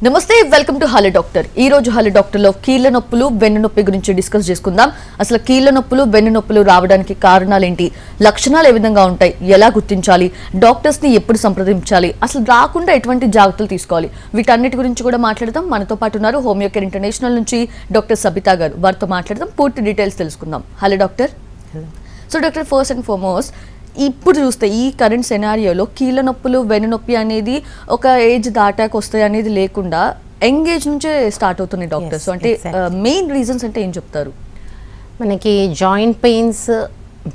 నమస్తే, welcome to hello doctor. ఈ రోజు హలో డాక్టర్ లో కీళ్ళ నొప్పులు, వెన్ను నొప్పి గురించి డిస్కస్ చేసుకుందాం. అసలు కీళ్ళ నొప్పులు, వెన్ను నొప్పులు రావడానికి కారణాలు ఏంటి, లక్షణాలు ఏ విధంగా ఉంటాయి, ఎలా గుర్తించాలి, డాక్టర్స్ ని ఎప్పుడు సంప్రదించాలి, అసలు రాకుండా ఎటువంటి జాగ్రత్తలు తీసుకోవాలి, వీటన్నిటి గురించి కూడా మాట్లాడదాం. మనతో పాటు ఉన్నారు హోమియో కేర్ ఇంటర్నేషనల్ నుంచి డాక్టర్ సబితా గారు. వారితో మాట్లాడదాం, పూర్తి డీటెయిల్స్ తెలుసుకుందాం. Hello doctor. So doctor, first and foremost, ఇప్పుడు చూస్తే ఈ కరెంట్ సెనారియోలో కీళ్ళ నొప్పులు, వెన్ను నొప్పి అనేది ఒక ఏజ్ దాటాక వస్తాయి అనేది లేకుండా యంగ్ ఏజ్ నుంచే స్టార్ట్ అవుతున్నాయి డాక్టర్స్. అంటే మెయిన్ రీజన్స్ అంటే ఏం చెప్తారు? మనకి జాయింట్ పెయిన్స్,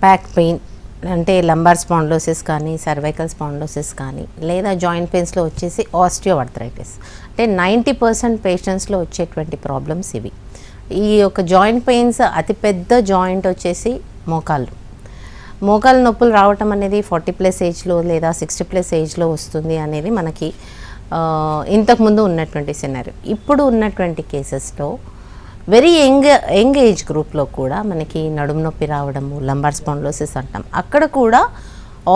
బ్యాక్ పెయిన్ అంటే లంబార్ స్పాండిలోసిస్ కానీ, సర్వైకల్ స్పాండిలోసిస్ కానీ, లేదా జాయింట్ పెయిన్స్లో వచ్చేసి ఆస్టియోఆర్థరైటిస్, అంటే 90% పేషెంట్స్లో వచ్చేటువంటి ప్రాబ్లమ్స్ ఇవి. ఈ యొక్క జాయింట్ పెయిన్స్ అతిపెద్ద జాయింట్ వచ్చేసి మోకాలు నొప్పులు రావటం అనేది 40+ ఏజ్లో లేదా 60+ ఏజ్లో వస్తుంది అనేది మనకి ఇంతకుముందు ఉన్నటువంటి సినారియో. ఇప్పుడు ఉన్నటువంటి కేసెస్లో వెరీ యంగ్ ఏజ్ గ్రూప్లో కూడా మనకి నడుము నొప్పి రావడము, లంబార్ స్పాండిలోసిస్ అంటాం. అక్కడ కూడా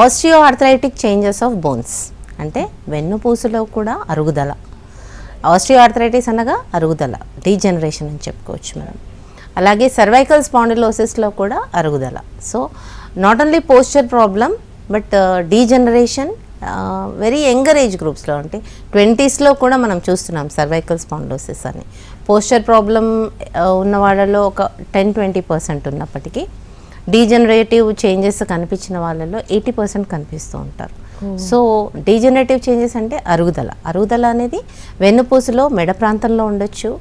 ఆస్టియోఆర్థరైటిక్ చేంజెస్ ఆఫ్ బోన్స్, అంటే వెన్నుపూసలో కూడా అరుగుదల. ఆస్టియోఆర్థరైటిస్ అనగా అరుగుదల, డీజనరేషన్ అని చెప్పుకోవచ్చు మనం. అలాగే సర్వైకల్ స్పాండిలోసిస్లో కూడా అరుగుదల. So not only posture problem but degeneration very younger age గ్రూప్స్లో, అంటే 20స్లో కూడా మనం చూస్తున్నాం సర్వైకల్ స్పాండిలోసిస్ అని. పోస్చర్ ప్రాబ్లం ఉన్న వాళ్ళలో ఒక 10-20% ఉన్నప్పటికీ డీజనరేటివ్ చేంజెస్ కనిపించిన వాళ్ళలో 80% కనిపిస్తూ ఉంటారు. సో డీజనరేటివ్ చేంజెస్ అంటే అరుగుదల అనేది వెన్నుపూసలో మెడ ప్రాంతంలో ఉండొచ్చు,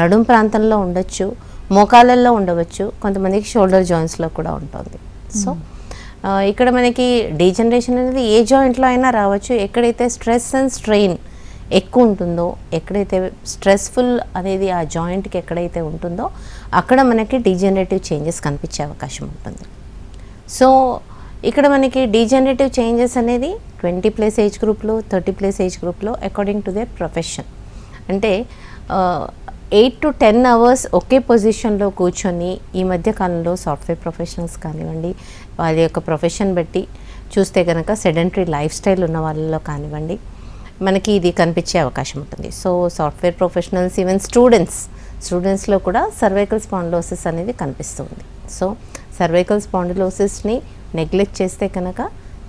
నడుం ప్రాంతంలో ఉండొచ్చు, మోకాళ్ళల్లో ఉండవచ్చు, కొంతమందికి షోల్డర్ జాయింట్స్లో కూడా ఉంటుంది. సో ఇక్కడ మనకి డీజనరేషన్ అనేది ఏ జాయింట్లో అయినా రావచ్చు. ఎక్కడైతే స్ట్రెస్ అండ్ స్ట్రెయిన్ ఎక్కువ ఉంటుందో, ఎక్కడైతే స్ట్రెస్ఫుల్ అనేది ఆ జాయింట్కి ఎక్కడైతే ఉంటుందో అక్కడ మనకి డీజనరేటివ్ చేంజెస్ కనిపించే అవకాశం ఉంటుంది. సో ఇక్కడ మనకి డీజనరేటివ్ చేంజెస్ అనేది 20+ ఏజ్ గ్రూప్లో, 30+ ఏజ్ గ్రూప్లో అకార్డింగ్ టు దేర్ ప్రొఫెషన్. అంటే 8 to 10 hours ఒకే పొజిషన్లో కూర్చొని ఈ మధ్య కాలంలో సాఫ్ట్వేర్ ప్రొఫెషనల్స్ కానివ్వండి, వాళ్ళ యొక్క ప్రొఫెషన్ బట్టి చూస్తే కనుక సెడెంటరీ లైఫ్ స్టైల్ ఉన్న వాళ్ళలో కానివ్వండి మనకి ఇది కనిపించే అవకాశం ఉంటుంది. సో సాఫ్ట్వేర్ ప్రొఫెషనల్స్, ఈవెన్ స్టూడెంట్స్లో కూడా సర్వైకల్ స్పాండిలోసిస్ అనేది కనిపిస్తుంది. సో సర్వైకల్ స్పాండిలోసిస్ని నెగ్లెక్ట్ చేస్తే కనుక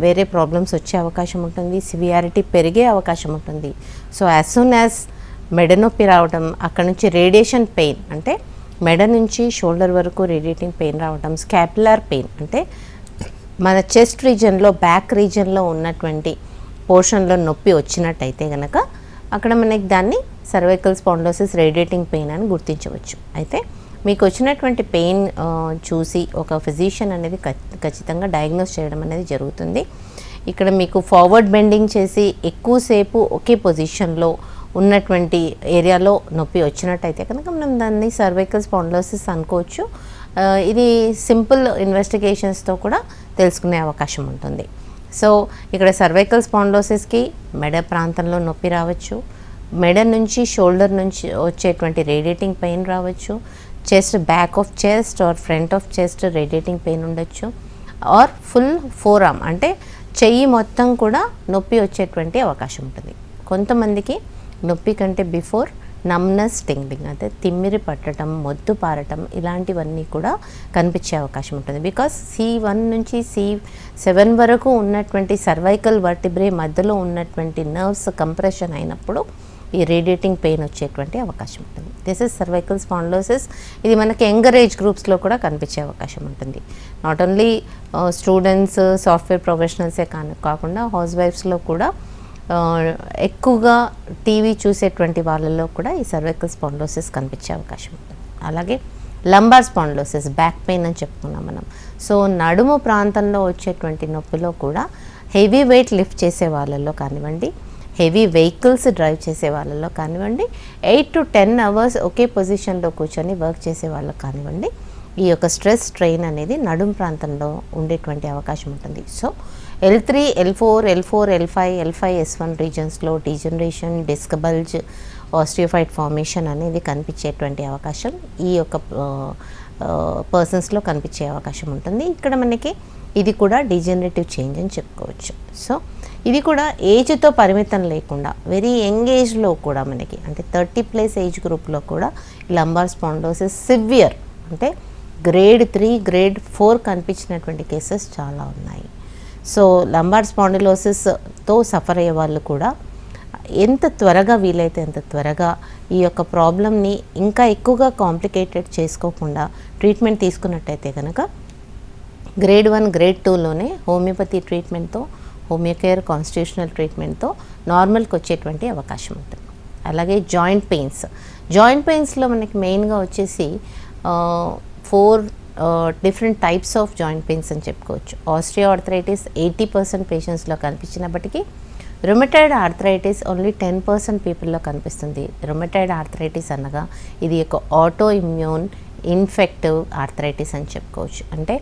వేరే ప్రాబ్లమ్స్ వచ్చే అవకాశం ఉంటుంది, సివియారిటీ పెరిగే అవకాశం ఉంటుంది. సో యాజ్ సూన్ యాజ్ మెడ నొప్పి రావడం, అక్కడ నుంచి రేడియేషన్ పెయిన్, అంటే మెడ నుంచి షోల్డర్ వరకు రేడియేటింగ్ పెయిన్ రావడం, స్కాపులర్ పెయిన్ అంటే మన చెస్ట్ రీజన్లో, బ్యాక్ రీజన్లో ఉన్నటువంటి పోర్షన్లో నొప్పి వచ్చినట్టయితే కనుక అక్కడ మనకి దాన్ని సర్వైకల్ స్పాండిలోసిస్ రేడియేటింగ్ పెయిన్ అని గుర్తించవచ్చు. అయితే మీకు వచ్చినటువంటి పెయిన్ చూసి ఒక ఫిజిషియన్ అనేది ఖచ్చితంగా డయాగ్నోస్ చేయడం అనేది జరుగుతుంది. ఇక్కడ మీకు ఫార్వర్డ్ బెండింగ్ చేసి ఎక్కువసేపు ఒకే పొజిషన్లో ఉన్నటువంటి ఏరియాలో నొప్పి వచ్చినట్టయితే కనుక మనం దాన్ని సర్వైకల్ స్పాండిలోసిస్ అనుకోవచ్చు. ఇది సింపుల్ ఇన్వెస్టిగేషన్స్తో కూడా తెలుసుకునే అవకాశం ఉంటుంది. సో ఇక్కడ సర్వైకల్ స్పాండిలోసిస్కి మెడ ప్రాంతంలో నొప్పి రావచ్చు, మెడ నుంచి షోల్డర్ నుంచి వచ్చేటువంటి రేడియేటింగ్ పెయిన్ రావచ్చు, chest, back of chest are front of chest radiating pain ఉండొచ్చు, ఆర్ ఫుల్ ఫోర్ ఆర్మ్ అంటే చెయ్యి మొత్తం కూడా నొప్పి వచ్చేటువంటి అవకాశం ఉంటుంది. కొంతమందికి నొప్పి కంటే బిఫోర్ నమ్నెస్, టింగ్లింగ్ అంటే తిమ్మిరి పట్టడం, మొద్దు పారటం ఇలాంటివన్నీ కూడా కనిపించే అవకాశం ఉంటుంది. బికాస్ C1 నుంచి C7 వరకు ఉన్నటువంటి సర్వైకల్ వర్టిబ్రే మధ్యలో ఉన్నటువంటి నర్వ్స్ కంప్రెషన్ అయినప్పుడు ఈ రేడియేటింగ్ పెయిన్ వచ్చేటువంటి అవకాశం ఉంటుంది. This is cervical spondylosis. ఇది మనకి యంగర్ ఏజ్ గ్రూప్స్లో కూడా కనిపించే అవకాశం ఉంటుంది. నాట్ ఓన్లీ స్టూడెంట్స్, సాఫ్ట్వేర్ ప్రొఫెషనల్సే కాకుండా హౌస్ వైఫ్స్లో కూడా ఎక్కువగా టీవీ చూసేటువంటి వాళ్ళల్లో కూడా ఈ సర్వైకల్ స్పాండిలోసిస్ కనిపించే అవకాశం ఉంటుంది. అలాగే లంబార్ స్పాండిలోసిస్, బ్యాక్ పెయిన్ అని చెప్పుకున్నాం మనం. సో నడుము ప్రాంతంలో వచ్చేటువంటి నొప్పిలో కూడా హెవీ వెయిట్ లిఫ్ట్ చేసే వాళ్ళల్లో కానివ్వండి, హెవీ వెహికల్స్ డ్రైవ్ చేసే వాళ్ళల్లో కానివ్వండి, 8 to 10 hours ఒకే పొజిషన్లో కూర్చొని వర్క్ చేసే వాళ్ళకి కానివ్వండి, ఈ యొక్క స్ట్రెస్ స్ట్రెయిన్ అనేది నడుము ప్రాంతంలో ఉండేటువంటి అవకాశం ఉంటుంది. So L3, L4, L5, S1 రీజన్స్లో degeneration, disc bulge osteophyte formation అనేది కనిపించేటువంటి అవకాశం ఈ యొక్క పర్సన్స్లో కనిపించే అవకాశం ఉంటుంది. ఇక్కడ మనకి ఇది కూడా డిజనరేటివ్ చేంజ్ అని చెప్పుకోవచ్చు. సో ఇది కూడా ఏజ్తో పరిమితం లేకుండా వెరీ యంగ్ ఏజ్లో కూడా మనకి అంటే 30+ ఏజ్ గ్రూప్లో కూడా లంబార్ స్పాండిలోసిస్ సివియర్ అంటే గ్రేడ్ 3 గ్రేడ్ 4 కనిపించినటువంటి కేసెస్ చాలా ఉన్నాయి. సో లంబార్ స్పాండిలోసిస్తో సఫర్ అయ్యే వాళ్ళు కూడా ఎంత త్వరగా వీలైతే అంత త్వరగా ఈ యొక్క ప్రాబ్లమ్ని ఇంకా ఎక్కువగా కాంప్లికేటెడ్ చేసుకోకుండా ట్రీట్మెంట్ తీసుకున్నట్టయితే కనుక గ్రేడ్ 1 గ్రేడ్ 2లోనే హోమియోపతి ట్రీట్మెంట్తో హోమియోకేర్ కాన్స్టిట్యూషనల్ ట్రీట్మెంట్తో నార్మల్కి వచ్చేటువంటి అవకాశం ఉంటుంది. అలాగే జాయింట్ పెయిన్స్లో మనకి మెయిన్గా వచ్చేసి 4 different types of joint pains అని చెప్పుకోవచ్చు. ఆస్టియో ఆర్థరైటిస్ 80% పేషెంట్స్లో కనిపించినప్పటికీ రుమటాయిడ్ ఆర్థరైటిస్ ఓన్లీ 10% పీపుల్లో కనిపిస్తుంది. రుమటాయిడ్ ఆర్థరైటిస్ అనగా ఇది ఒక ఆటో ఇమ్యూన్ ఇన్ఫెక్టివ్ ఆర్థరైటిస్ అని చెప్పుకోవచ్చు. అంటే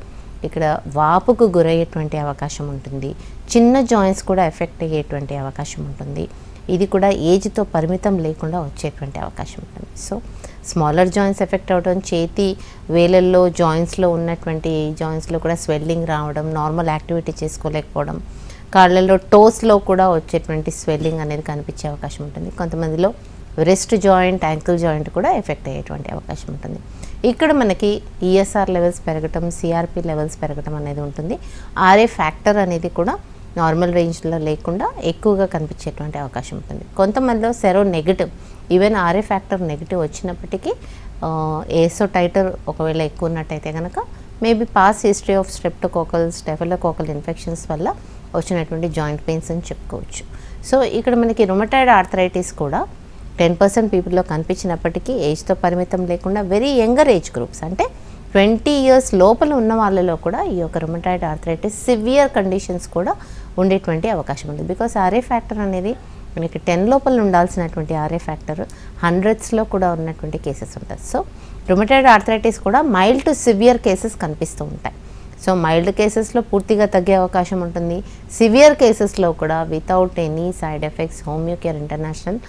ఇక్కడ వాపుకు గురయ్యేటువంటి అవకాశం ఉంటుంది, చిన్న జాయింట్స్ కూడా ఎఫెక్ట్ అయ్యేటువంటి అవకాశం ఉంటుంది. ఇది కూడా ఏజ్తో పరిమితం లేకుండా వచ్చేటువంటి అవకాశం ఉంటుంది. సో స్మాలర్ జాయింట్స్ ఎఫెక్ట్ అవ్వడం, చేతి వేలల్లో జాయింట్స్లో ఉన్నటువంటి జాయింట్స్లో కూడా స్వెల్లింగ్ రావడం, నార్మల్ యాక్టివిటీ చేసుకోలేకపోవడం, కాళ్ళల్లో టోస్లో కూడా వచ్చేటువంటి స్వెల్లింగ్ అనేది కనిపించే అవకాశం ఉంటుంది. కొంతమందిలో రిస్ట్ జాయింట్, యాంకిల్ జాయింట్ కూడా ఎఫెక్ట్ అయ్యేటువంటి అవకాశం ఉంటుంది. ఇక్కడ మనకి ఈఎస్ఆర్ లెవెల్స్ పెరగటం, సిఆర్పి లెవెల్స్ పెరగటం అనేది ఉంటుంది. ఆర్ఏ ఫ్యాక్టర్ అనేది కూడా నార్మల్ రేంజ్లో లేకుండా ఎక్కువగా కనిపించేటువంటి అవకాశం ఉంటుంది. కొంతమందిలో sero negative, even RA factor negative వచ్చినప్పటికీ ఏసో టైటర్ ఒకవేళ ఎక్కువ ఉన్నట్టయితే కనుక maybe past history of streptococcal, staphylococcal infections వల్ల వచ్చినటువంటి జాయింట్ పెయిన్స్ అని చెప్పుకోవచ్చు. సో ఇక్కడ మనకి రుమటాయిడ్ ఆర్థరైటిస్ కూడా 10% పీపుల్లో కనిపించినప్పటికీ ఏజ్తో పరిమితం లేకుండా వెరీ యంగర్ ఏజ్ గ్రూప్స్ అంటే 20 years లోపల ఉన్న వాళ్ళలో కూడా ఈ యొక్క రుమటాయిడ్ ఆర్థరైటిస్ సివియర్ కండిషన్స్ కూడా ఉండేటువంటి అవకాశం ఉంది. బికాస్ ఆర్ఏ ఫ్యాక్టర్ అనేది మనకి 10 లోపల ఉండాల్సినటువంటి ఆర్ఏ ఫ్యాక్టర్ 100sలో కూడా ఉన్నటువంటి కేసెస్ ఉంటుంది. సో రుమటాయిడ్ ఆర్థరైటిస్ కూడా మైల్డ్ టు సివియర్ కేసెస్ కనిపిస్తూ ఉంటాయి. సో మైల్డ్ కేసెస్లో పూర్తిగా తగ్గే అవకాశం ఉంటుంది. సివియర్ కేసెస్లో కూడా without any side effects Homeocare international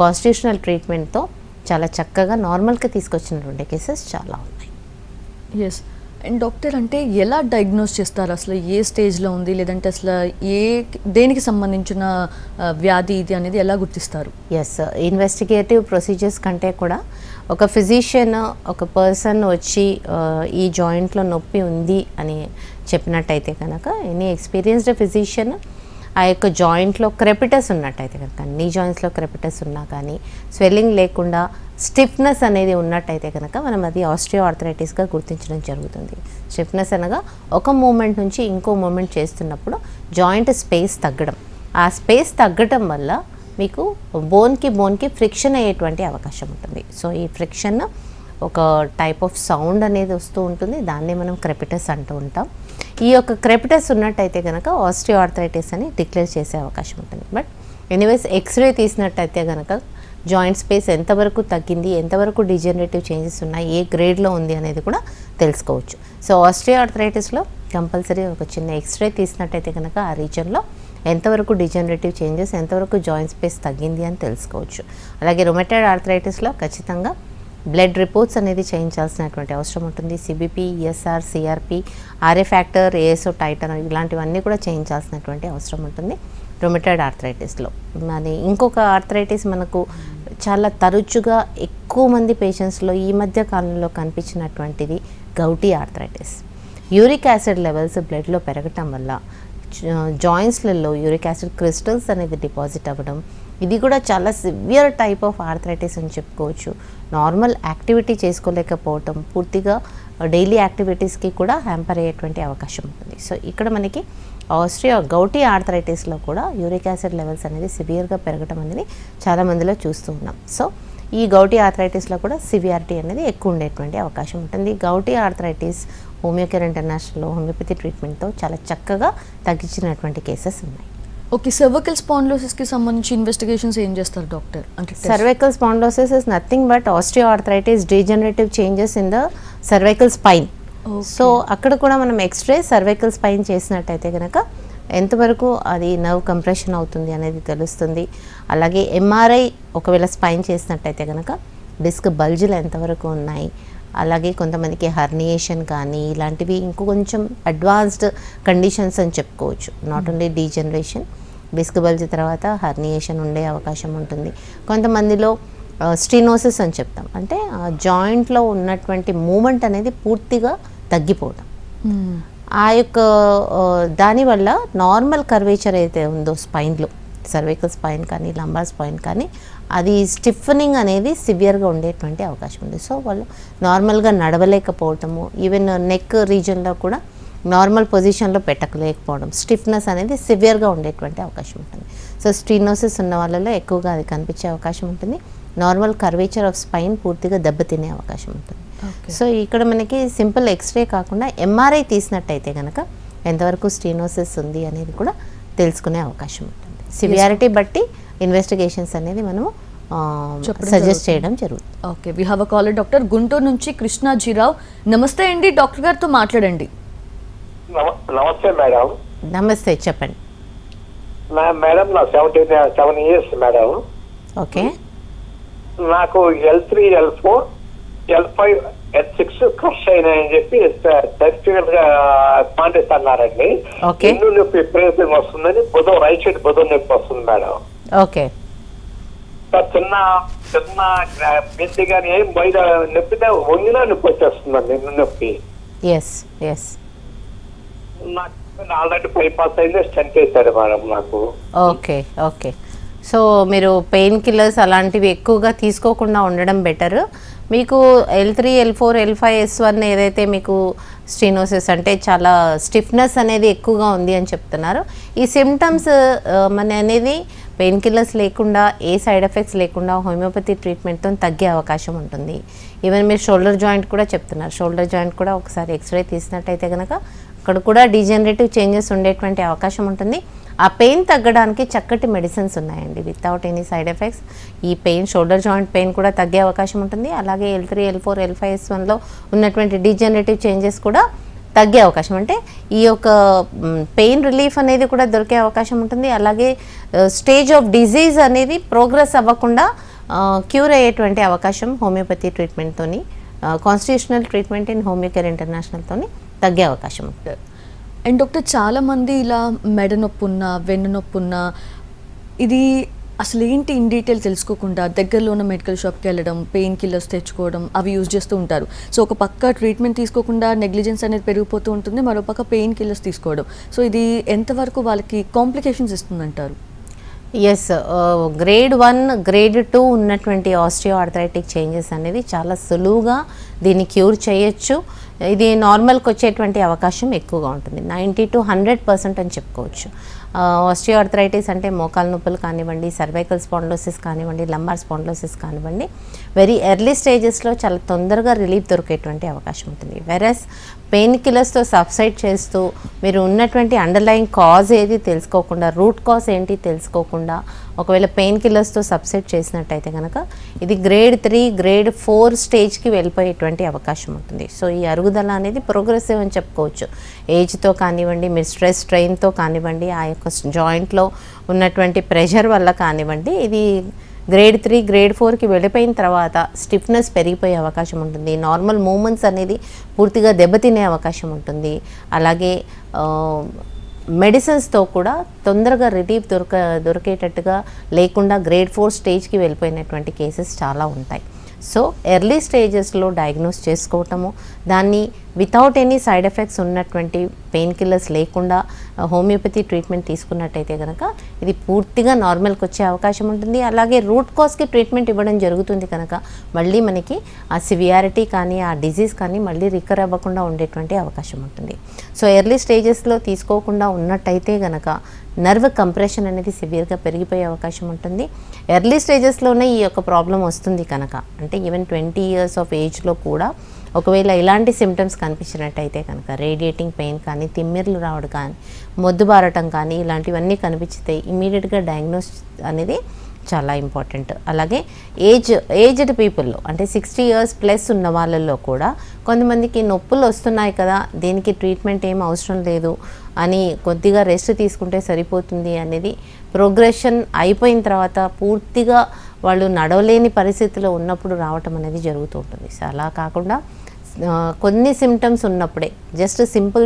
constitutional ట్రీట్మెంట్తో చాలా చక్కగా నార్మల్కి తీసుకొచ్చినటువంటి కేసెస్ చాలా ఉన్నాయి. ఎస్. అండ్ డాక్టర్ అంటే ఎలా డయాగ్నోస్ చేస్తారు, అసలు ఏ స్టేజ్లో ఉంది, లేదంటే అసలు దేనికి సంబంధించిన వ్యాధి ఇది అనేది ఎలా గుర్తిస్తారు? ఎస్, ఇన్వెస్టిగేటివ్ ప్రొసీజర్స్ కంటే కూడా ఒక ఫిజిషియన్ ఒక పర్సన్ వచ్చి ఈ జాయింట్లో నొప్పి ఉంది అని చెప్పినట్టయితే కనుక ఎనీ ఎక్స్పీరియన్స్డ్ ఫిజిషియన్ ఆ యొక్క జాయింట్లో క్రెపిటస్ ఉన్నట్టయితే కనుక, నీ జాయింట్స్లో క్రెపిటస్ ఉన్నా కానీ స్వెల్లింగ్ లేకుండా స్టిఫ్నెస్ అనేది ఉన్నట్టయితే కనుక మనం అది ఆస్టియో ఆర్థరైటిస్గా గుర్తించడం జరుగుతుంది. స్టిఫ్నెస్ అనగా ఒక మూమెంట్ నుంచి ఇంకో మూమెంట్ చేస్తున్నప్పుడు జాయింట్ స్పేస్ తగ్గడం, ఆ స్పేస్ తగ్గడం వల్ల మీకు బోన్కి ఫ్రిక్షన్ అయ్యేటువంటి అవకాశం ఉంటుంది. సో ఈ ఫ్రిక్షన్ ఒక టైప్ ఆఫ్ సౌండ్ అనేది వస్తూ ఉంటుంది, దాన్ని మనం క్రెపిటస్ అంటూ ఉంటాం. ఈ యొక్క క్రెపిటస్ ఉన్నట్టయితే కనుక ఆస్టియో ఆర్థరైటిస్ అని డిక్లేర్ చేసే అవకాశం ఉంటుంది. బట్ ఎనీవేస్ ఎక్స్రే తీసినట్టయితే కనుక జాయింట్ స్పేస్ ఎంతవరకు తగ్గింది, ఎంతవరకు డిజనరేటివ్ చేంజెస్ ఉన్నాయి, ఏ గ్రేడ్లో ఉంది అనేది కూడా తెలుసుకోవచ్చు. సో ఆస్టియో ఆర్థరైటిస్లో కంపల్సరీ ఒక చిన్న ఎక్స్రే తీసినట్టయితే కనుక ఆ రీజన్లో ఎంతవరకు డిజనరేటివ్ చేంజెస్, ఎంతవరకు జాయింట్ స్పేస్ తగ్గింది అని తెలుసుకోవచ్చు. అలాగే రుమటాయిడ్ ఆర్థరైటిస్లో ఖచ్చితంగా బ్లడ్ రిపోర్ట్స్ అనేది చేయించాల్సినటువంటి అవసరం ఉంటుంది. CBP, ESR, CRP, RA factor, ASO titre ఇలాంటివన్నీ కూడా చేయించాల్సినటువంటి అవసరం ఉంటుంది రుమటాయిడ్ ఆర్థరైటిస్లో. మరి ఇంకొక ఆర్థరైటిస్ మనకు చాలా తరచుగా ఎక్కువ మంది పేషెంట్స్లో ఈ మధ్య కాలంలో కనిపించినటువంటిది gouty arthritis. Uric acid levels బ్లడ్లో పెరగటం వల్ల జాయింట్స్లలో యూరిక్ యాసిడ్ క్రిస్టల్స్ అనేది డిపాజిట్ అవ్వడం, ఇది కూడా చాలా సివియర్ టైప్ ఆఫ్ ఆర్థరైటిస్ అని చెప్పుకోవచ్చు. నార్మల్ యాక్టివిటీ చేసుకోలేకపోవటం, పూర్తిగా డైలీ యాక్టివిటీస్కి కూడా హ్యాంపర్ అయ్యేటువంటి అవకాశం ఉంటుంది. సో ఇక్కడ మనకి గౌటీ ఆర్థరైటిస్లో కూడా యూరిక్ యాసిడ్ లెవెల్స్ అనేది సివియర్గా పెరగడం అనేది చాలామందిలో చూస్తూ ఉన్నాం. సో ఈ గౌటీ ఆర్థరైటిస్లో కూడా సివియారిటీ అనేది ఎక్కువ ఉండేటువంటి అవకాశం ఉంటుంది. గౌటీ ఆర్థరైటిస్ హోమియోకేర్ ఇంటర్నేషనల్లో హోమియోపతి ట్రీట్మెంట్తో చాలా చక్కగా తగ్గించినటువంటి కేసెస్ ఉన్నాయి. ఓకే, సర్వైకల్ స్పాండిలోసిస్కి సంబంధించి ఇన్వెస్టిగేషన్స్ ఏం చేస్తారు డాక్టర్? అంటే cervical spondylosis is nothing but osteo arthritis degenerative changes in the cervical spine. So అక్కడ కూడా మనం ఎక్స్రే సర్వైకల్ స్పైన్ చేసినట్టయితే కనుక ఎంతవరకు అది నర్వ్ కంప్రెషన్ అవుతుంది అనేది తెలుస్తుంది. అలాగే ఎంఆర్ఐ ఒకవేళ స్పైన్ చేసినట్టయితే కనుక డిస్క్ బల్జులు ఎంతవరకు ఉన్నాయి, అలాగే కొంతమందికి హర్నియేషన్ కానీ ఇలాంటివి ఇంకొంచెం అడ్వాన్స్డ్ కండిషన్స్ అని చెప్పుకోవచ్చు. Not only degeneration, disc bulge తర్వాత హర్నియేషన్ ఉండే అవకాశం ఉంటుంది. కొంతమందిలో స్టీనోసిస్ అని చెప్తాం, అంటే జాయింట్లో ఉన్నటువంటి మూమెంట్ అనేది పూర్తిగా తగ్గిపోవడం. ఆ యొక్క దానివల్ల నార్మల్ కర్వేచర్ అయితే ఉందో స్పైన్లో, సర్వైకల్ స్పైన్ కానీ లంబార్ స్పైన్ కానీ, అది స్టిఫనింగ్ అనేది సివియర్గా ఉండేటువంటి అవకాశం ఉంది. సో వాళ్ళు నార్మల్గా నడవలేకపోవటము, ఈవెన్ నెక్ రీజన్లో కూడా నార్మల్ పొజిషన్లో పెట్టలేకపోవడం, స్టిఫ్నెస్ అనేది సివియర్గా ఉండేటువంటి అవకాశం ఉంటుంది. సో స్టీనోసిస్ ఉన్న వాళ్ళలో ఎక్కువగా అది కనిపించే అవకాశం ఉంటుంది. నార్మల్ కర్వేచర్ ఆఫ్ స్పైన్ పూర్తిగా దెబ్బతినే అవకాశం ఉంటుంది. సో ఇక్కడ మనకి సింపుల్ ఎక్స్రే కాకుండా ఎంఆర్ఐ తీసినట్టయితే కనుక ఎంతవరకు స్టీనోసిస్ ఉంది అనేది కూడా తెలుసుకునే అవకాశం ఉంటుంది. సివియారిటీ బట్టి ఇన్వెస్టిగేషన్స్ అనేది మనము సజెస్ట్ చేయడం జరుగుతుంది. Okay, we have a caller doctor. Guntur నుంచి కృష్ణాజీరావు. నమస్తే అండి, డాక్టర్ గారితో మాట్లాడండి. నమస్తే మేడం. నమస్తే, చెప్పండి మేడం. నా 7 years మేడం. ఓకే. నాకు L3, L4, L5, H6 crush అయినాయని చెప్పి సర్టిఫికెట్ గా కాంటాక్ట్ అన్నారండి. ఎన్ను నొప్పి ప్రేరేపణ వస్తుందని రైట్ సైడ్ బుధం నొప్పి వస్తుంది మేడం. ఓకే. చిన్న చిన్న బెండి కానీ ఏం బయట నొప్పితే వంగినా నొప్పి వచ్చేస్తుందండి. ఎన్ను నొప్పి. Yes yes. నాకు ఆల్రెడీ బైపాస్ అయింది, స్టెంట్ వేశారు మేడం నాకు. Okay okay. సో మీరు పెయిన్ కిల్లర్స్ అలాంటివి ఎక్కువగా తీసుకోకుండా ఉండడం బెటర్. మీకు L3, L4, L5, S1 ఏదైతే మీకు స్టీనోసిస్ అంటే చాలా స్టిఫ్నెస్ అనేది ఎక్కువగా ఉంది అని చెప్తున్నారు. ఈ సిమ్టమ్స్ మన అనేది పెయిన్ కిల్లర్స్ లేకుండా, ఏ సైడ్ ఎఫెక్ట్స్ లేకుండా హోమియోపతి ట్రీట్మెంట్తో తగ్గే అవకాశం ఉంటుంది. ఈవెన్ మీరు షోల్డర్ జాయింట్ కూడా చెప్తున్నారు. షోల్డర్ జాయింట్ కూడా ఒకసారి ఎక్స్రే తీసినట్టయితే కనుక అక్కడ కూడా డీజనరేటివ్ చేంజెస్ ఉండేటువంటి అవకాశం ఉంటుంది. ఆ పెయిన్ తగ్గడానికి చక్కటి మెడిసిన్స్ ఉన్నాయండి వితౌట్ ఎనీ సైడ్ ఎఫెక్ట్స్. ఈ పెయిన్, షోల్డర్ జాయింట్ పెయిన్ కూడా తగ్గే అవకాశం ఉంటుంది. అలాగే L3, L4, L5, S1లో ఉన్నటువంటి డీజనరేటివ్ చేంజెస్ కూడా తగ్గే అవకాశం, అంటే ఈ యొక్క పెయిన్ రిలీఫ్ అనేది కూడా దొరికే అవకాశం ఉంటుంది. అలాగే స్టేజ్ ఆఫ్ డిజీజ్ అనేది ప్రోగ్రెస్ అవ్వకుండా క్యూర్ అయ్యేటువంటి అవకాశం హోమియోపతి ట్రీట్మెంట్తోని, కాన్స్టిట్యూషనల్ ట్రీట్మెంట్ ఇన్ హోమియోకేర్ ఇంటర్నేషనల్తోని తగ్గే అవకాశం ఉంటుంది. అండ్ డాక్టర్, చాలామంది ఇలా మెడ నొప్పి ఉన్నా, వెన్ను నొప్పి ఉన్నా, ఇది అసలు ఏంటి ఇన్ డీటెయిల్ తెలుసుకోకుండా దగ్గరలో ఉన్న మెడికల్ షాప్కి వెళ్ళడం, పెయిన్ కిల్లర్స్ తెచ్చుకోవడం, అవి యూజ్ చేస్తూ ఉంటారు. సో ఒక పక్క ట్రీట్మెంట్ తీసుకోకుండా నెగ్లిజెన్స్ అనేది పెరిగిపోతూ ఉంటుంది, మరో పక్క పెయిన్ కిల్లర్స్ తీసుకోవడం. సో ఇది ఎంతవరకు వాళ్ళకి కాంప్లికేషన్స్ ఇస్తుందంటారు? ఎస్, గ్రేడ్ 1, గ్రేడ్ 2 ఉన్నటువంటి ఆస్టియో ఆర్థరైటిక్ చేంజెస్ అనేది చాలా సులువుగా దీన్ని క్యూర్ చేయొచ్చు. ఇది నార్మల్కి వచ్చేటువంటి అవకాశం ఎక్కువగా ఉంటుంది. 90 to 100% అని చెప్పుకోవచ్చు. ఆస్టియో ఆర్థరైటిస్ అంటే మోకాలు నొప్పులు కానివ్వండి, సర్వైకల్ స్పాండిలోసిస్ కానివ్వండి, లంబార్ స్పాండిలోసిస్ కానివ్వండి, వెరీ ఎర్లీ స్టేజెస్లో చాలా తొందరగా రిలీఫ్ దొరికేటువంటి అవకాశం ఉంటుంది. వెరస్ పెయిన్ కిల్లర్స్తో సబ్సైడ్ చేస్తూ మీరు ఉన్నటువంటి అండర్లైన్ కాజ్ ఏది తెలుసుకోకుండా, రూట్ కాజ్ ఏంటి తెలుసుకోకుండా ఒకవేళ పెయిన్ కిల్లర్స్తో సబ్సైడ్ చేసినట్టయితే కనుక ఇది గ్రేడ్ 3, గ్రేడ్ 4 స్టేజ్కి వెళ్ళిపోయేటువంటి అవకాశం ఉంటుంది. సో ఈ అరుగుదల అనేది ప్రోగ్రెసివ్ అని చెప్పుకోవచ్చు. ఏజ్తో కానివ్వండి, మీరు స్ట్రెస్ స్ట్రెయిన్తో కానివ్వండి, ఆ యొక్క జాయింట్లో ఉన్నటువంటి ప్రెషర్ వల్ల కానివ్వండి, ఇది గ్రేడ్ 3, గ్రేడ్ 4కి వెళ్ళిపోయిన తర్వాత స్టిఫ్నెస్ పెరిగిపోయే అవకాశం ఉంటుంది. నార్మల్ మూమెంట్స్ అనేది పూర్తిగా దెబ్బతినే అవకాశం ఉంటుంది. అలాగే మెడిసిన్స్తో కూడా తొందరగా రిలీఫ్ దొరికేటట్టుగా లేకుండా గ్రేడ్ 4 స్టేజ్కి వెళ్ళిపోయినటువంటి కేసెస్ చాలా ఉంటాయి. సో ఎర్లీ స్టేజెస్లో డయాగ్నోస్ చేసుకోవటము, దాన్ని వితౌట్ ఎనీ సైడ్ ఎఫెక్ట్స్ ఉన్నటువంటి పెయిన్ కిల్లర్స్ లేకుండా హోమియోపతి ట్రీట్మెంట్ తీసుకున్నట్టయితే కనుక ఇది పూర్తిగా నార్మల్కి వచ్చే అవకాశం ఉంటుంది. అలాగే రూట్ కాజ్కి ట్రీట్మెంట్ ఇవ్వడం జరుగుతుంది కనుక మళ్ళీ మనకి ఆ సివియారిటీ కానీ, ఆ డిజీజ్ కానీ మళ్ళీ రికవర్ అవ్వకుండా ఉండేటువంటి అవకాశం ఉంటుంది. సో ఎర్లీ స్టేజెస్లో తీసుకోకుండా ఉన్నట్టయితే కనుక నర్వ్ కంప్రెషన్ అనేది సివియర్గా పెరిగిపోయే అవకాశం ఉంటుంది. ఎర్లీ స్టేజెస్లోనే ఈ యొక్క ప్రాబ్లం వస్తుంది కనుక, అంటే ఈవెన్ 20 years ఆఫ్ ఏజ్లో కూడా ఒకవేళ ఇలాంటి సిమ్టమ్స్ కనిపించినట్టయితే కనుక, రేడియేటింగ్ పెయిన్ కానీ, తిమ్మిర్లు రావడం కానీ, మొద్దుబారటం కానీ ఇలాంటివన్నీ కనిపిస్తే ఇమీడియట్గా డయాగ్నోస్ అనేది చాలా ఇంపార్టెంట్. అలాగే ఏజ్డ్ పీపుల్లో అంటే 60 years ప్లస్ ఉన్న వాళ్ళల్లో కూడా కొంతమందికి నొప్పులు వస్తున్నాయి కదా, దీనికి ట్రీట్మెంట్ ఏం అవసరం లేదు అని కొద్దిగా రెస్ట్ తీసుకుంటే సరిపోతుంది అనేది ప్రోగ్రెషన్ అయిపోయిన తర్వాత పూర్తిగా వాళ్ళు నడవలేని పరిస్థితిలో ఉన్నప్పుడు రావటం అనేది జరుగుతూ ఉంటుంది. సో అలా కాకుండా కొన్ని సిమ్టమ్స్ ఉన్నప్పుడే జస్ట్ సింపుల్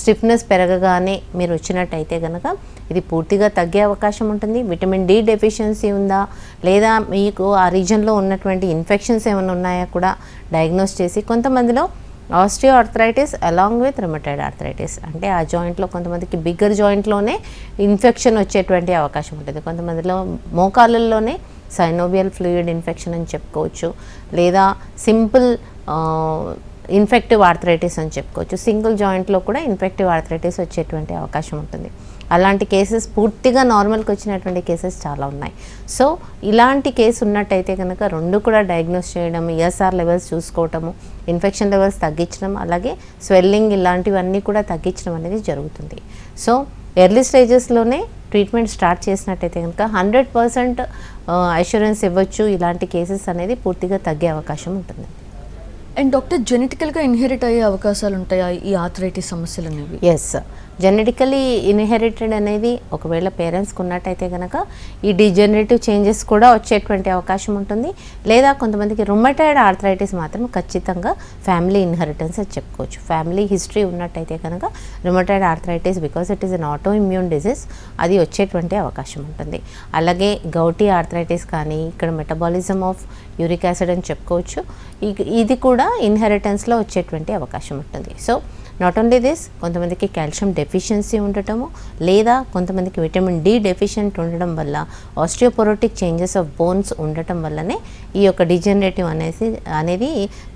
స్టిఫ్నెస్ పెరగగానే మీరు వచ్చినట్టయితే కనుక ఇది పూర్తిగా తగ్గే అవకాశం ఉంటుంది. విటమిన్ డి డెఫిషియన్సీ ఉందా లేదా మీకు ఆ రీజన్లో ఉన్నటువంటి ఇన్ఫెక్షన్స్ ఏమైనా ఉన్నాయా కూడా డయాగ్నోస్ చేసి, కొంతమందిలో osteo arthritis along with rheumatoid arthritis అంటే ఆ జాయింట్లో కొంతమందికి బిగ్గర్ జాయింట్లోనే ఇన్ఫెక్షన్ వచ్చేటువంటి అవకాశం ఉంటుంది. కొంతమందిలో మోకాళ్ళల్లోనే సైనోవియల్ ఫ్లూయిడ్ ఇన్ఫెక్షన్ అని చెప్పుకోవచ్చు, లేదా సింపుల్ ఇన్ఫెక్టివ్ ఆర్థరైటిస్ అని చెప్పుకోవచ్చు. సింగిల్ జాయింట్లో కూడా ఇన్ఫెక్టివ్ ఆర్థరైటిస్ వచ్చేటువంటి అవకాశం ఉంటుంది. అలాంటి కేసెస్ పూర్తిగా నార్మల్కి వచ్చినటువంటి కేసెస్ చాలా ఉన్నాయి. సో ఇలాంటి కేసు ఉన్నట్టయితే కనుక రెండు కూడా డయాగ్నోస్ చేయడం, ఈఎస్ఆర్ లెవెల్స్ చూసుకోవటము, ఇన్ఫెక్షన్ లెవెల్స్ తగ్గించడం, అలాగే స్వెల్లింగ్ ఇలాంటివన్నీ కూడా తగ్గించడం అనేది జరుగుతుంది. సో ఎర్లీ స్టేజెస్లోనే ట్రీట్మెంట్ స్టార్ట్ చేసినట్టయితే కనుక 100% అష్యూరెన్స్ ఇవ్వచ్చు, ఇలాంటి కేసెస్ అనేది పూర్తిగా తగ్గే అవకాశం ఉంటుంది. అండ్ డాక్టర్, జెనెటికల్గా ఇన్హెరిట్ అయ్యే అవకాశాలు ఉంటాయా ఈ ఆర్థరైటిస్ సమస్యలు అనేవి? ఎస్, జెనెటికలీ ఇన్హెరిటెడ్ అనేది ఒకవేళ పేరెంట్స్కి ఉన్నట్టయితే కనుక ఈ డిజనరేటివ్ చేంజెస్ కూడా వచ్చేటువంటి అవకాశం ఉంటుంది. లేదా కొంతమందికి రుమటాయిడ్ ఆర్థరైటిస్ మాత్రం ఖచ్చితంగా ఫ్యామిలీ ఇన్హెరిటెన్స్ అని చెప్పుకోవచ్చు. ఫ్యామిలీ హిస్టరీ ఉన్నట్టయితే కనుక rheumatoid arthritis because it is an auto immune disease అది వచ్చేటువంటి అవకాశం ఉంటుంది. అలాగే గౌటీ ఆర్థరైటిస్ కానీ ఇక్కడ మెటబాలిజం ఆఫ్ యూరిక్ యాసిడ్ అని చెప్పుకోవచ్చు, ఇది కూడా ఇన్హెరిటెన్స్లో వచ్చేటువంటి అవకాశం ఉంటుంది. సో నాట్ ఓన్లీ దిస్, కొంతమందికి కాల్షియం డెఫిషియన్సీ ఉండటము, లేదా కొంతమందికి విటమిన్ డి డెఫిషియెంట్ ఉండడం వల్ల ఆస్టియోపోరోటిక్ చేంజెస్ ఆఫ్ బోన్స్ ఉండటం వల్లనే ఈ యొక్క డిజనరేటివ్ అనేది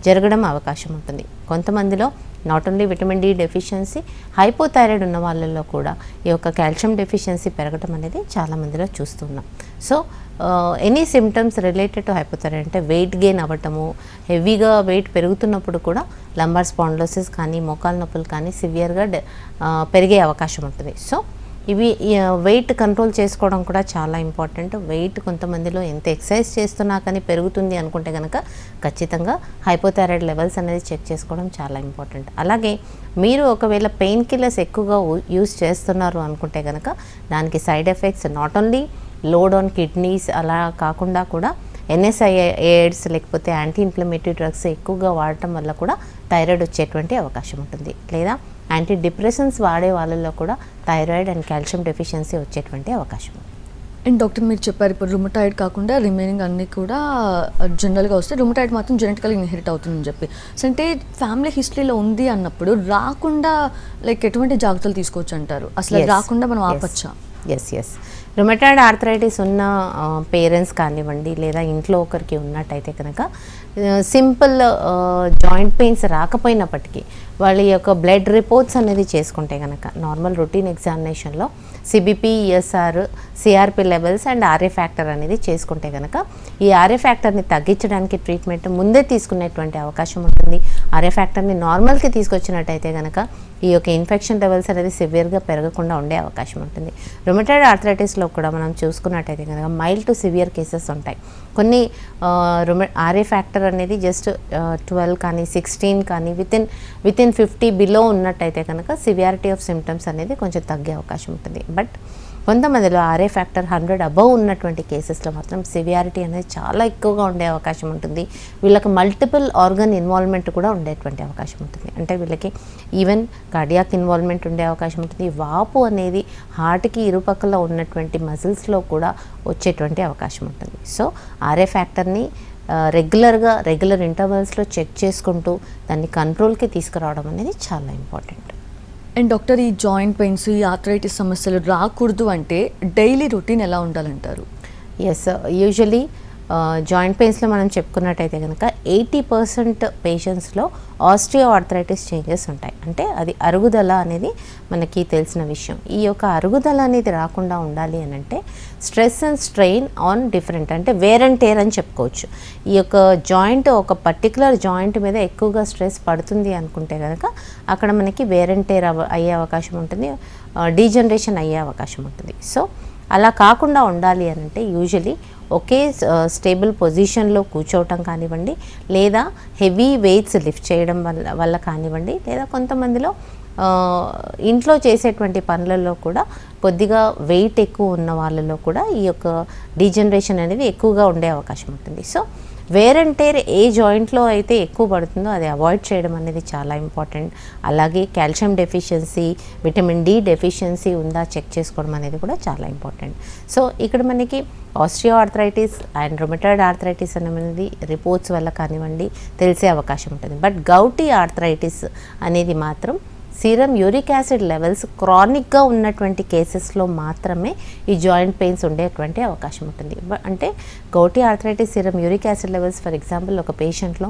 జరగడం అవకాశం ఉంటుంది. కొంతమందిలో not only vitamin D deficiency, hypothyroid ఉన్న వాళ్ళల్లో కూడా ఈ యొక్క కాల్షియం డెఫిషియన్సీ పెరగడం అనేది చాలామందిలో చూస్తున్నాం. So any symptoms related to hypothyroid అంటే వెయిట్ గెయిన్ అవ్వటము, హెవీగా వెయిట్ పెరుగుతున్నప్పుడు కూడా లంబార్ స్పాండిలోసిస్ కానీ మోకాలు నొప్పులు కానీ సివియర్గా పెరిగే అవకాశం ఉంటుంది. సో ఇవి వెయిట్ కంట్రోల్ చేసుకోవడం కూడా చాలా ఇంపార్టెంట్. వెయిట్ కొంతమందిలో ఎంత ఎక్సర్సైజ్ చేస్తున్నా కానీ పెరుగుతుంది అనుకుంటే కనుక ఖచ్చితంగా హైపోథైరాయిడ్ లెవెల్స్ అనేది చెక్ చేసుకోవడం చాలా ఇంపార్టెంట్. అలాగే మీరు ఒకవేళ పెయిన్ కిల్లర్స్ ఎక్కువగా యూజ్ చేస్తున్నారు అనుకుంటే కనుక దానికి side effects not only load on kidneys అలా కాకుండా కూడా ఎన్ఎస్ఐఏడ్స్ లేకపోతే యాంటీ ఇన్ఫ్లమేటరీ డ్రగ్స్ ఎక్కువగా వాడటం వల్ల కూడా థైరాయిడ్ వచ్చేటువంటి అవకాశం ఉంటుంది. లేదా యాంటీ డిప్రెషన్స్ వాడే వాళ్ళలో కూడా థైరాయిడ్ అండ్ కాల్షియం డెఫిషియన్సీ వచ్చేటువంటి అవకాశం ఉంది. అండ్ డాక్టర్, మీరు చెప్పారు ఇప్పుడు రుమటాయిడ్ కాకుండా రిమైనింగ్ అన్నీ కూడా జనరల్గా వస్తే రుమటాయిడ్ మాత్రం జెనెటికల్గా ఇన్హెరిట్ అవుతుందని చెప్పి, సో అంటే ఫ్యామిలీ హిస్టరీలో ఉంది అన్నప్పుడు రాకుండా లైక్ ఎటువంటి జాగ్రత్తలు తీసుకోవచ్చు అంటారు? అసలు రాకుండా మనం ఆపచ్చా? ఎస్, రుమటాయిడ్ ఆర్థరైటిస్ ఉన్న పేరెంట్స్ కానివ్వండి లేదా ఇంట్లో ఒకరికి ఉన్నట్టయితే కనుక సింపుల్ జాయింట్ పెయిన్స్ రాకపోయినప్పటికీ వాళ్ళ యొక్క బ్లడ్ రిపోర్ట్స్ అనేది చేసుకుంటే కనుక నార్మల్ రొటీన్ ఎగ్జామినేషన్లో CBP, ESR, CRP levels and RA factor అనేది చేసుకుంటే కనుక ఈ ఆర్ఏ ఫ్యాక్టర్ని తగ్గించడానికి ట్రీట్మెంట్ ముందే తీసుకునేటువంటి అవకాశం ఉంటుంది. ఆర్ఏ ఫ్యాక్టర్ని నార్మల్కి తీసుకొచ్చినట్టయితే కనుక ఈ యొక్క ఇన్ఫెక్షన్ లెవెల్స్ అనేది సివియర్గా పెరగకుండా ఉండే అవకాశం ఉంటుంది. రుమటాయిడ్ ఆర్థరైటిస్లో కూడా మనం చూసుకున్నట్టయితే కనుక మైల్డ్ టు సివియర్ కేసెస్ ఉంటాయి. కొన్ని ఆర్ఏ ఫ్యాక్టర్ అనేది జస్ట్ 12 కానీ 16 కానీ వితిన్ 50 బిలో ఉన్నట్టయితే కనుక సివియారిటీ ఆఫ్ సిమ్టమ్స్ అనేది కొంచెం తగ్గే అవకాశం ఉంటుంది. బట్ కొంతమందిలో ఆర్ఏ ఫ్యాక్టర్ 100 అబవ్ ఉన్నటువంటి కేసెస్లో మాత్రం సివియారిటీ అనేది చాలా ఎక్కువగా ఉండే అవకాశం ఉంటుంది. వీళ్ళకి మల్టిపుల్ ఆర్గన్ ఇన్వాల్వ్మెంట్ కూడా ఉండేటువంటి అవకాశం ఉంటుంది. అంటే వీళ్ళకి ఈవెన్ కార్డియాక్ ఇన్వాల్వ్మెంట్ ఉండే అవకాశం ఉంటుంది. వాపు అనేది హార్ట్కి ఇరుపక్కల ఉన్నటువంటి మజిల్స్లో కూడా వచ్చేటువంటి అవకాశం ఉంటుంది. సో ఆర్ఏ ఫ్యాక్టర్ని రెగ్యులర్ ఇంటర్వల్స్లో చెక్ చేసుకుంటూ దాన్ని కంట్రోల్కి తీసుకురావడం అనేది చాలా ఇంపార్టెంట్. అండ్ డాక్టర్, ఈ జాయింట్ పెయిన్స్, ఈ ఆర్థరైటిస్ సమస్యలు రాకూడదు అంటే డైలీ రొటీన్ ఎలా ఉండాలంటారు? ఎస్, యూజువలీ జాయింట్ పెయిన్స్లో మనం చెప్పుకున్నట్టయితే కనుక 80% పేషెంట్స్లో ఆస్టియో ఆర్థరైటిస్ చేంజెస్ ఉంటాయి. అంటే అది అరుగుదల అనేది మనకి తెలిసిన విషయం. ఈ యొక్క అరుగుదల అనేది రాకుండా ఉండాలి అని అంటే stress and strain on different అంటే వేర్ అండ్ టేర్ అని చెప్పుకోవచ్చు. ఈ యొక్క జాయింట్ ఒక పర్టికులర్ జాయింట్ మీద ఎక్కువగా స్ట్రెస్ పడుతుంది అనుకుంటే కనుక అక్కడ మనకి వేర్ అండ్ టేర్ అయ్యే అవకాశం ఉంటుంది, డీజనరేషన్ అయ్యే అవకాశం ఉంటుంది. సో అలా కాకుండా ఉండాలి అని అంటే యూజువలీ ఒకే స్టేబుల్ పొజిషన్లో కూర్చోవటం కానివ్వండి, లేదా హెవీ వెయిట్స్ లిఫ్ట్ చేయడం వల్ల కానివ్వండి, లేదా కొంతమందిలో ఇంట్లో చేసేటువంటి పనులలో కూడా కొద్దిగా వెయిట్ ఎక్కువ ఉన్న వాళ్ళలో కూడా ఈ యొక్క డీజనరేషన్ అనేది ఎక్కువగా ఉండే అవకాశం ఉంటుంది. సో వేర్ అండ్ టేర్ ఏ జాయింట్లో అయితే ఎక్కువ పడుతుందో అది అవాయిడ్ చేయడం అనేది చాలా ఇంపార్టెంట్. అలాగే calcium deficiency, vitamin D deficiency ఉందా చెక్ చేసుకోవడం అనేది కూడా చాలా ఇంపార్టెంట్. సో ఇక్కడ మనకి osteo arthritis and rheumatoid arthritis అనేది రిపోర్ట్స్ వల్ల కానివ్వండి తెలిసే అవకాశం ఉంటుంది. బట్ గౌటీ ఆర్థరైటిస్ అనేది మాత్రం సీరం యూరిక్ యాసిడ్ లెవెల్స్ క్రానిక్గా ఉన్నటువంటి కేసెస్లో మాత్రమే ఈ జాయింట్ పెయిన్స్ ఉండేటువంటి అవకాశం ఉంటుంది. అంటే gouty arthritis serum uric acid levels for example ఒక పేషెంట్లో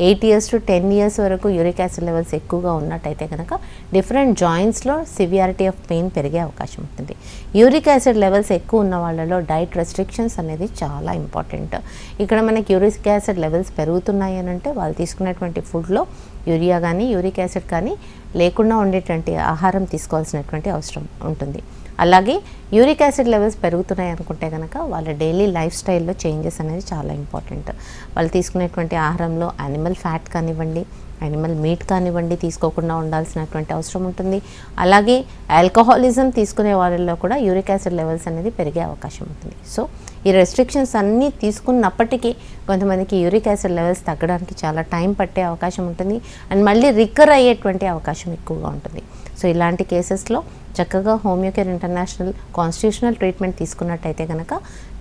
8 years to 10 years వరకు యూరిక్ యాసిడ్ లెవెల్స్ ఎక్కువగా ఉన్నట్టయితే కనుక డిఫరెంట్ జాయింట్స్లో సివియారిటీ ఆఫ్ పెయిన్ పెరిగే అవకాశం ఉంటుంది. యూరిక్ యాసిడ్ లెవెల్స్ ఎక్కువ ఉన్న వాళ్ళలో డైట్ రెస్ట్రిక్షన్స్ అనేది చాలా ఇంపార్టెంట్. ఇక్కడ మనకి యూరిక్ యాసిడ్ లెవెల్స్ పెరుగుతున్నాయి అని అంటే వాళ్ళు తీసుకున్నటువంటి ఫుడ్లో యూరియా కానీ యూరిక్ యాసిడ్ కానీ లేకుండా ఉండేటువంటి ఆహారం తీసుకోవాల్సినటువంటి అవసరం ఉంటుంది. అలాగే యూరిక్ యాసిడ్ లెవెల్స్ పెరుగుతున్నాయి అనుకుంటే కనుక వాళ్ళ డైలీ లైఫ్ స్టైల్లో చేంజెస్ అనేది చాలా ఇంపార్టెంట్. వాళ్ళు తీసుకునేటువంటి ఆహారంలో యానిమల్ ఫ్యాట్ కానివ్వండి, యానిమల్ మీట్ కానివ్వండి తీసుకోకుండా ఉండాల్సినటువంటి అవసరం ఉంటుంది. అలాగే ఆల్కహాలిజం తీసుకునే వాళ్ళల్లో కూడా యూరిక్ యాసిడ్ లెవెల్స్ అనేది పెరిగే అవకాశం ఉంటుంది. సో ఈ రెస్ట్రిక్షన్స్ అన్నీ తీసుకున్నప్పటికీ కొంతమందికి యూరిక్ యాసిడ్ లెవెల్స్ తగ్గడానికి చాలా టైం పట్టే అవకాశం ఉంటుంది అండ్ మళ్ళీ రికర్ అయ్యేటువంటి అవకాశం ఎక్కువగా ఉంటుంది. సో ఇలాంటి కేసెస్లో చక్కగా హోమియోకేర్ ఇంటర్నేషనల్ కాన్స్టిట్యూషనల్ ట్రీట్మెంట్ తీసుకున్నట్టయితే కనుక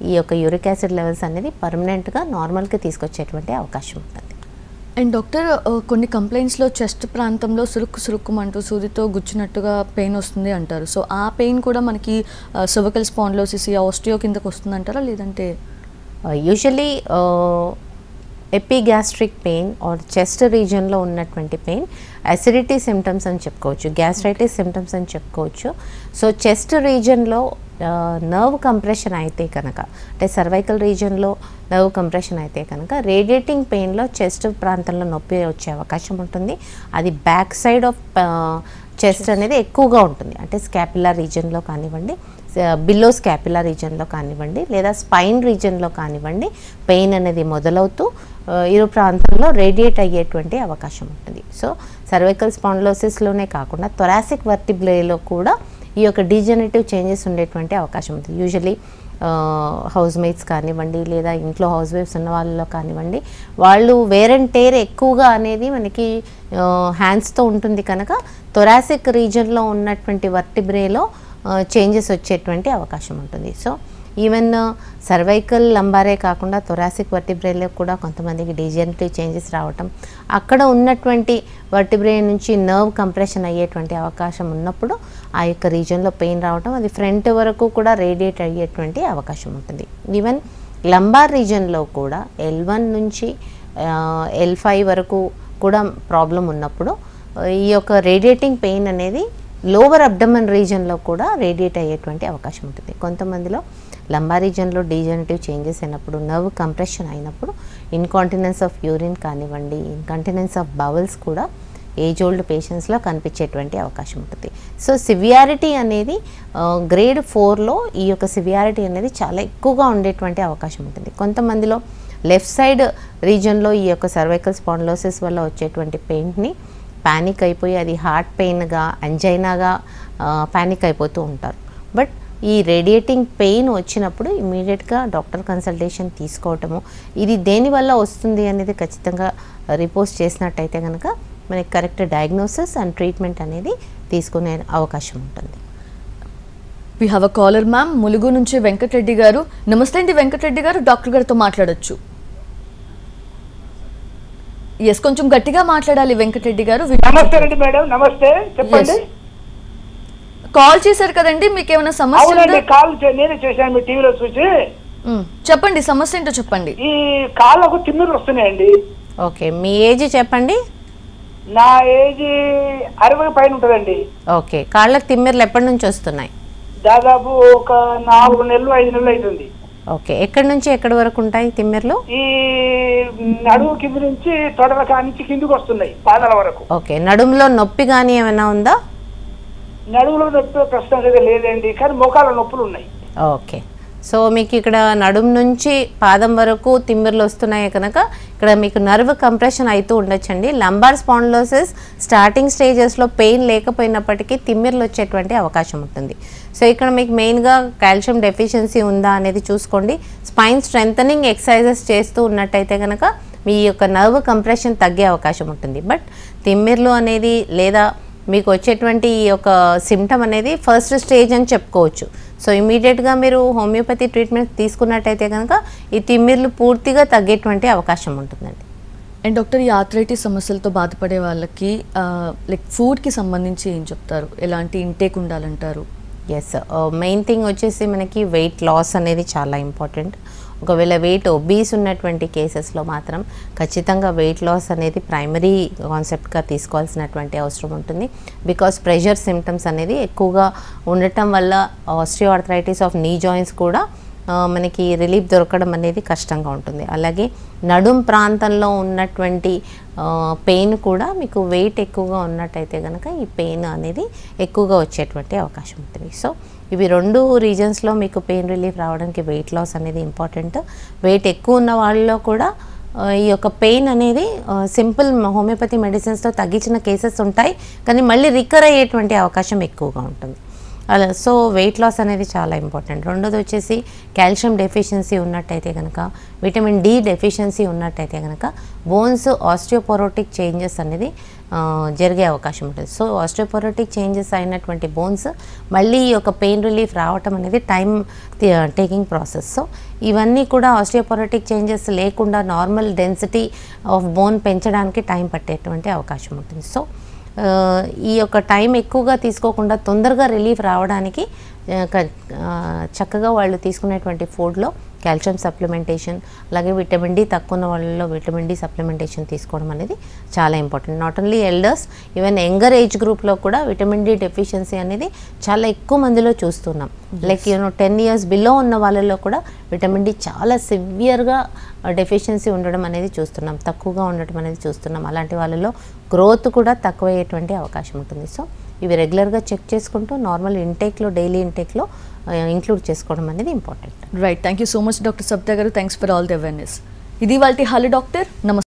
ఈ యొక్క యూరిక్ యాసిడ్ లెవెల్స్ అనేది పర్మనెంట్గా నార్మల్గా తీసుకొచ్చేటువంటి అవకాశం ఉంటుంది. అండ్ డాక్టర్ కొన్ని కంప్లైంట్స్లో చెస్ట్ ప్రాంతంలో సురుక్కుమంటూ సూదితో గుచ్చినట్టుగా పెయిన్ వస్తుంది అంటారు. సో ఆ పెయిన్ కూడా మనకి సర్వికల్ స్పాండిలోసిస్ ఆస్టియో కిందకు వస్తుంది అంటారా లేదంటే? Usually epigastric pain or chest రీజన్లో ఉన్నటువంటి పెయిన్ అసిడిటీ సిమ్టమ్స్ అని చెప్పుకోవచ్చు, గ్యాస్ట్రైటిస్ సిమ్టమ్స్ అని చెప్పుకోవచ్చు. సో చెస్ట్ రీజన్లో నర్వ్ కంప్రెషన్ అయితే కనుక అంటే సర్వైకల్ రీజన్లో నర్వ్ కంప్రెషన్ అయితే కనుక రేడియేటింగ్ పెయిన్లో చెస్ట్ ప్రాంతంలో నొప్పి వచ్చే అవకాశం ఉంటుంది. అది బ్యాక్ సైడ్ ఆఫ్ చెస్ట్ అనేది ఎక్కువగా ఉంటుంది. అంటే స్కాపులా రీజన్లో కానివ్వండి, బిలో స్కాపులా రీజన్లో కానివ్వండి, లేదా స్పైన్ రీజన్లో కానివ్వండి పెయిన్ అనేది మొదలవుతూ ఇరు ప్రాంతంలో రేడియేట్ అయ్యేటువంటి అవకాశం ఉంటుంది. సో సర్వైకల్ స్పాండిలోసిస్లోనే కాకుండా థొరాసిక్ వర్టిబ్రేలో కూడా ఈ యొక్క డీజనరేటివ్ చేంజెస్ ఉండేటువంటి అవకాశం ఉంటుంది. యూజువలీ హౌస్ మేట్స్ కానివ్వండి, లేదా ఇంట్లో హౌస్ వైఫ్స్ ఉన్న వాళ్ళలో కానివ్వండి, వాళ్ళు వేర్ అండ్ టేర్ ఎక్కువగా అనేది మనకి హ్యాండ్స్తో ఉంటుంది కనుక థొరాసిక్ రీజన్లో ఉన్నటువంటి వర్టిబ్రేలో చేంజెస్ వచ్చేటువంటి అవకాశం ఉంటుంది. సో ఈవెన్ సర్వైకల్ లంబారే కాకుండా థొరాసిక్ వర్టిబ్రేలో కూడా కొంతమందికి డీజనరేటివ్ చేంజెస్ రావటం, అక్కడ ఉన్నటువంటి వర్టిబ్రే నుంచి నర్వ్ కంప్రెషన్ అయ్యేటువంటి అవకాశం ఉన్నప్పుడు ఆ యొక్క రీజన్లో పెయిన్ రావటం, అది ఫ్రంట్ వరకు కూడా రేడియేట్ అయ్యేటువంటి అవకాశం ఉంటుంది. ఈవెన్ లంబార్ రీజన్లో కూడా L1 నుంచి L5 వరకు కూడా ప్రాబ్లం ఉన్నప్పుడు ఈ యొక్క రేడియేటింగ్ పెయిన్ అనేది లోవర్ అబ్డమన్ రీజన్లో కూడా రేడియేట్ అయ్యేటువంటి అవకాశం ఉంటుంది. కొంతమందిలో లంబార్ రీజన్లో డీజనరేటివ్ చేంజెస్ అయినప్పుడు, నర్వ్ కంప్రెషన్ అయినప్పుడు ఇన్కాంటినెన్స్ ఆఫ్ యూరిన్ కానివ్వండి, ఇన్కాంటినెన్స్ ఆఫ్ బవల్స్ కూడా ఏజ్ ఓల్డ్ పేషెంట్స్లో కనిపించేటువంటి అవకాశం ఉంటుంది. సో సివియారిటీ అనేది గ్రేడ్ 4లో ఈ యొక్క సివియారిటీ అనేది చాలా ఎక్కువగా ఉండేటువంటి అవకాశం ఉంటుంది. కొంతమందిలో లెఫ్ట్ సైడ్ రీజన్లో ఈ యొక్క సర్వైకల్ స్పాండిలోసిస్ వల్ల వచ్చేటువంటి పెయిన్ని ప్యానిక్ అయిపోయి అది హార్ట్ పెయిన్గా, అంజైనాగా ప్యానిక్ అయిపోతూ ఉంటారు. బట్ ఈ రేడియేటింగ్ పెయిన్ వచ్చినప్పుడు ఇమీడియట్గా డాక్టర్ కన్సల్టేషన్ తీసుకోవటము, ఇది దేనివల్ల వస్తుంది అనేది ఖచ్చితంగా రిపోర్ట్ చేసినట్టయితే కనుక మనకి కరెక్ట్ డయాగ్నోసిస్ అండ్ ట్రీట్మెంట్ అనేది తీసుకునే అవకాశం ఉంటుంది. We have a caller ma'am, Mulugu నుంచి వెంకటరెడ్డి గారు. నమస్తే అండి వెంకటరెడ్డి గారు, డాక్టర్ గారితో మాట్లాడొచ్చు. ఎస్, కొంచెం గట్టిగా మాట్లాడాలి వెంకటరెడ్డి గారు. నమస్తే అండి మేడం. నమస్తే, చెప్పండి. కాల్ చేశారు కదండి, మీకు ఏమైనా సమస్య ఉందా? కాల్ నేనే చేశాను, మీ టీవీలో చూసి. చెప్పండి, సమస్య ఏంటో చెప్పండి. ఈ కాళ్ళకు తిమ్మిర్లు వస్తున్నాయండి. ఓకే, మీ ఏజ్ చెప్పండి. నా ఏజ్ 60 పైన ఉంటుందండి. ఓకే, కాళ్ళకు తిమ్మిర్లు ఎప్పటి నుంచి వస్తున్నాయి? దాదాపు ఒక 4 నెలలు 5 నెలలు అవుతుంది. ఓకే, ఎక్కడి నుంచి ఎక్కడి వరకు ఉంటాయి తిమ్మిర్లు? ఈ నడుము కింద నుంచి తొడల కానించి కిందికి వస్తున్నాయి, పాదాల వరకు. ఓకే, నడుములో నొప్పి కానీ ఏమైనా ఉందా? నడుములో నొప్పి ప్రస్తుతం లేదండి, కానీ మోకాళ్ళ నొప్పులు ఉన్నాయి. ఓకే. సో మీకు ఇక్కడ నడుము నుంచి పాదం వరకు తిమ్మిర్లు వస్తున్నాయి కనుక ఇక్కడ మీకు నర్వ్ కంప్రెషన్ అవుతూ ఉండొచ్చండి. లంబార్ స్పాండిలోసిస్ స్టార్టింగ్ స్టేజెస్లో పెయిన్ లేకపోయినప్పటికీ తిమ్మిర్లు వచ్చేటువంటి అవకాశం ఉంటుంది. సో ఇక్కడ మీకు మెయిన్గా కాల్షియం డెఫిషియన్సీ ఉందా అనేది చూసుకోండి. స్పైన్ స్ట్రెంథనింగ్ ఎక్సర్సైజెస్ చేస్తూ ఉన్నట్టయితే కనుక మీ యొక్క నర్వ్ కంప్రెషన్ తగ్గే అవకాశం ఉంటుంది. బట్ తిమ్మిర్లు అనేది లేదా మీకు వచ్చేటువంటి ఈ యొక్క సిమ్టమ్ అనేది ఫస్ట్ స్టేజ్ అని చెప్పుకోవచ్చు. సో ఇమీడియట్గా మీరు హోమియోపతి ట్రీట్మెంట్ తీసుకున్నట్టయితే కనుక ఈ తిమ్మిర్లు పూర్తిగా తగ్గేటువంటి అవకాశం ఉంటుందండి. అండ్ డాక్టర్, ఈ ఆర్థరైటిస్ సమస్యలతో బాధపడే వాళ్ళకి లైక్ ఫుడ్కి సంబంధించి ఏం చెప్తారు? ఎలాంటి ఇంటేక్ ఉండాలంటారు? ఎస్, మెయిన్ థింగ్ వచ్చేసి మనకి వెయిట్ లాస్ అనేది చాలా ఇంపార్టెంట్. ఒకవేళ వెయిట్ ఒబీస్ ఉన్నటువంటి కేసెస్లో మాత్రం ఖచ్చితంగా వెయిట్ లాస్ అనేది ప్రైమరీ కాన్సెప్ట్గా తీసుకోవాల్సినటువంటి అవసరం ఉంటుంది. బికాస్ ప్రెషర్ సిమ్టమ్స్ అనేది ఎక్కువగా ఉండటం వల్ల ఆస్టియోఆర్థరైటిస్ ఆఫ్ నీ జాయింట్స్ కూడా మనకి రిలీఫ్ దొరకడం అనేది కష్టంగా ఉంటుంది. అలాగే నడుం ప్రాంతంలో ఉన్నటువంటి పెయిన్ కూడా మీకు వెయిట్ ఎక్కువగా ఉన్నట్టయితే కనుక ఈ పెయిన్ అనేది ఎక్కువగా వచ్చేటువంటి అవకాశం ఉంటుంది. సో ఇవి రెండు రీజన్స్లో మీకు పెయిన్ రిలీఫ్ రావడానికి వెయిట్ లాస్ అనేది ఇంపార్టెంట్. వెయిట్ ఎక్కువ ఉన్న వాళ్ళలో కూడా ఈ యొక్క పెయిన్ అనేది సింపుల్ హోమియోపతి మెడిసిన్స్తో తగ్గించిన కేసెస్ ఉంటాయి, కానీ మళ్ళీ రికవర్ అయ్యేటువంటి అవకాశం ఎక్కువగా ఉంటుంది. అలా సో వెయిట్ లాస్ అనేది చాలా ఇంపార్టెంట్. రెండోది వచ్చేసి కాల్షియం డెఫిషియన్సీ ఉన్నట్టయితే కనుక, విటమిన్ డి డెఫిషియన్సీ ఉన్నట్టయితే కనుక బోన్స్ ఆస్టియోపోరోటిక్ చేంజెస్ అనేది జరిగే అవకాశం ఉంటుంది. సో ఆస్టియోపోరోటిక్ చేంజెస్ అయినటువంటి బోన్స్ మళ్ళీ ఈ యొక్క పెయిన్ రిలీఫ్ రావటం అనేది టైం టేకింగ్ ప్రాసెస్. సో ఇవన్నీ కూడా ఆస్టియోపోరోటిక్ చేంజెస్ లేకుండా నార్మల్ డెన్సిటీ ఆఫ్ బోన్ పెంచడానికి టైం పట్టేటువంటి అవకాశం ఉంటుంది. సో ఈ యొక్క టైం ఎక్కువగా తీసుకోకుండా తొందరగా రిలీఫ్ రావడానికి చక్కగా వాళ్ళు తీసుకునేటువంటి ఫుడ్లో కాల్షియం సప్లిమెంటేషన్, అలాగే విటమిన్ డి తక్కువ ఉన్న వాళ్ళలో విటమిన్ డి సప్లిమెంటేషన్ తీసుకోవడం అనేది చాలా important. Not only elders, even younger age గ్రూప్లో కూడా విటమిన్ డి డెఫిషియన్సీ అనేది చాలా ఎక్కువ మందిలో చూస్తున్నాం. లైక్ 10 years బిలో ఉన్న వాళ్ళలో కూడా విటమిన్ డి చాలా సివియర్గా డెఫిషియన్సీ ఉండడం అనేది చూస్తున్నాం, తక్కువగా ఉండడం అనేది చూస్తున్నాం. అలాంటి వాళ్ళలో గ్రోత్ కూడా తక్కువయ్యేటువంటి అవకాశం ఉంటుంది. సో ఇవి రెగ్యులర్గా చెక్ చేసుకుంటూ నార్మల్ ఇంటేక్లో, డైలీ ఇంటేక్లో ఇంక్లూడ్ చేసుకోవడం అనేది important. Right, thank you so much doctor Sabitha garu. Thanks for all the awareness. ఇది వాళ్ళ హలో డాక్టర్. నమస్తే.